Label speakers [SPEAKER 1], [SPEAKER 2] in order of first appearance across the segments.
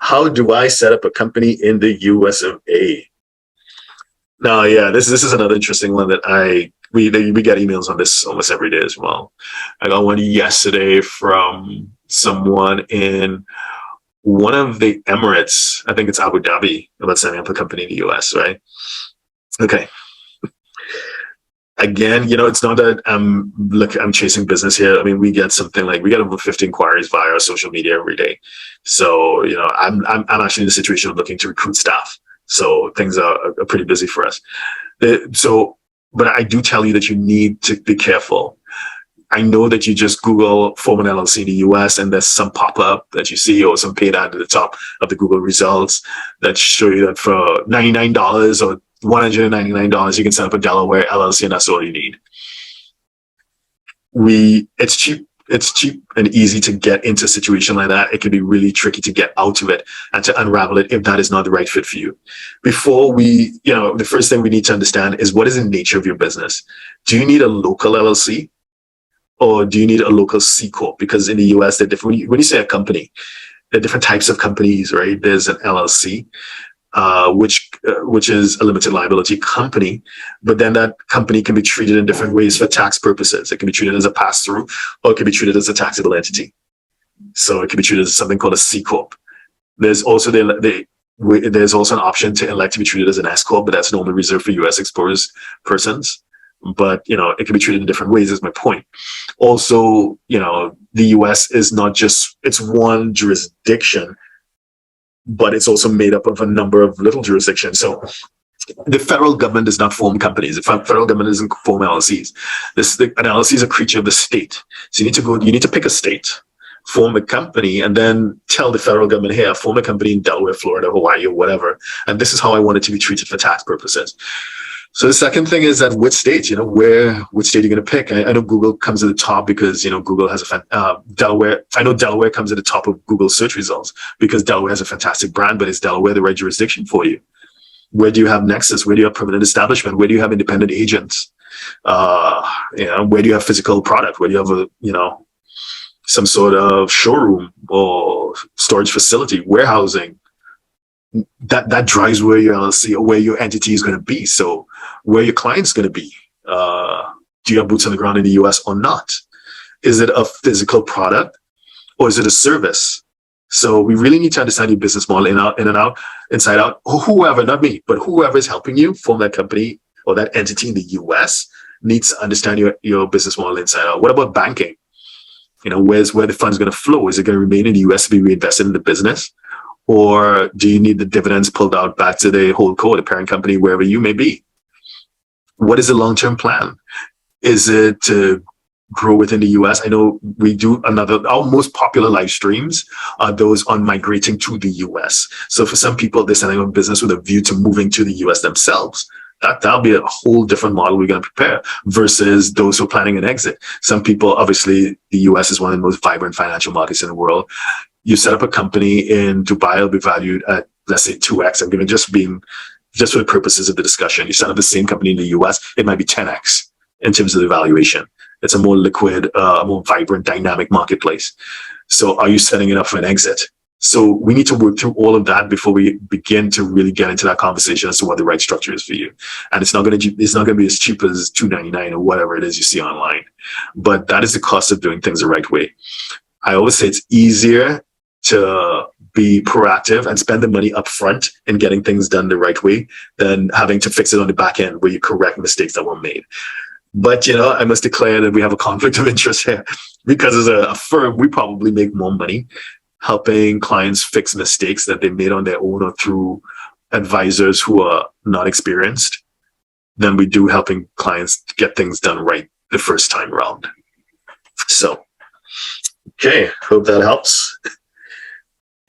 [SPEAKER 1] how do I set up a company in the US of A? Now, yeah, this is another interesting one that we get emails on this almost every day as well. I got one yesterday from someone in one of the Emirates. I think it's Abu Dhabi, about setting up a company in the US, right? Okay. Again, it's not that I'm chasing business here. I mean, we get over 50 inquiries via our social media every day. So, I'm actually in the situation of looking to recruit staff. So things are pretty busy for us. But I do tell you that you need to be careful. I know that you just Google form an LLC in the US and there's some pop-up that you see or some paid ad at the top of the Google results that show you that for $99 or $199, you can set up a Delaware LLC and that's all you need. It's cheap and easy to get into a situation like that. It can be really tricky to get out of it and to unravel it if that is not the right fit for you. Before the first thing we need to understand is, what is the nature of your business? Do you need a local LLC or do you need a local C Corp? Because in the US, they're different. When you say a company, there are different types of companies, right? There's an LLC, which is a limited liability company, but then that company can be treated in different ways for tax purposes. It can be treated as a pass-through, or it can be treated as a taxable entity. So it can be treated as something called a C Corp. There's also there's also an option to elect to be treated as an S Corp, but that's normally reserved for US exposed persons. But it can be treated in different ways, is my point. Also, the US is not just, it's one jurisdiction, but it's also made up of a number of little jurisdictions. So the federal government does not form companies. The federal government doesn't form LLCs. An LLC is a creature of the state. So you need to pick a state, form a company, and then tell the federal government, hey, I form a company in Delaware, Florida, Hawaii, or whatever. And this is how I want it to be treated for tax purposes. So the second thing is that which state, which state you're going to pick. I know Google comes at the top because, Google has Delaware. I know Delaware comes at the top of Google search results because Delaware has a fantastic brand, but is Delaware the right jurisdiction for you? Where do you have nexus? Where do you have permanent establishment? Where do you have independent agents? Where do you have physical product? Where do you have some sort of showroom or storage facility, warehousing? That drives where your LLC or where your entity is going to be. So where your client's going to be. Do you have boots on the ground in the US or not? Is it a physical product or is it a service? So we really need to understand your business model in and out, inside out. Whoever, not me, but whoever is helping you form that company or that entity in the US needs to understand your business model inside out. What about banking? Where's where the fund's going to flow? Is it going to remain in the US to be reinvested in the business? Or do you need the dividends pulled out back to the holdco, the parent company, wherever you may be? What is the long-term plan? Is it to grow within the US? I know we do our most popular live streams are those on migrating to the US. So for some people, they're setting up a business with a view to moving to the US themselves. That'll be a whole different model we're going to prepare versus those who are planning an exit. Some people, obviously, the US is one of the most vibrant financial markets in the world. You set up a company in Dubai, it'll be valued at, let's say, 2x. I'm giving just for the purposes of the discussion. You set up the same company in the US, it might be 10x in terms of the valuation. It's a more liquid, more vibrant, dynamic marketplace. So are you setting it up for an exit? So we need to work through all of that before we begin to really get into that conversation as to what the right structure is for you. And it's not going to be as cheap as $299 or whatever it is you see online. But that is the cost of doing things the right way. I always say it's easier to be proactive and spend the money up front in getting things done the right way than having to fix it on the back end where you correct mistakes that were made. But, I must declare that we have a conflict of interest here because as a firm, we probably make more money helping clients fix mistakes that they made on their own or through advisors who are not experienced than we do helping clients get things done right the first time around. So, okay, hope that helps.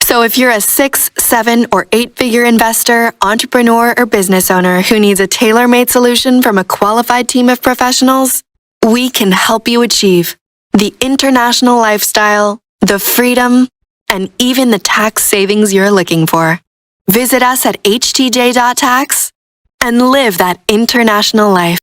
[SPEAKER 2] So if you're a 6, 7, or 8-figure investor, entrepreneur, or business owner who needs a tailor-made solution from a qualified team of professionals, we can help you achieve the international lifestyle, the freedom, and even the tax savings you're looking for. Visit us at htj.tax and live that international life.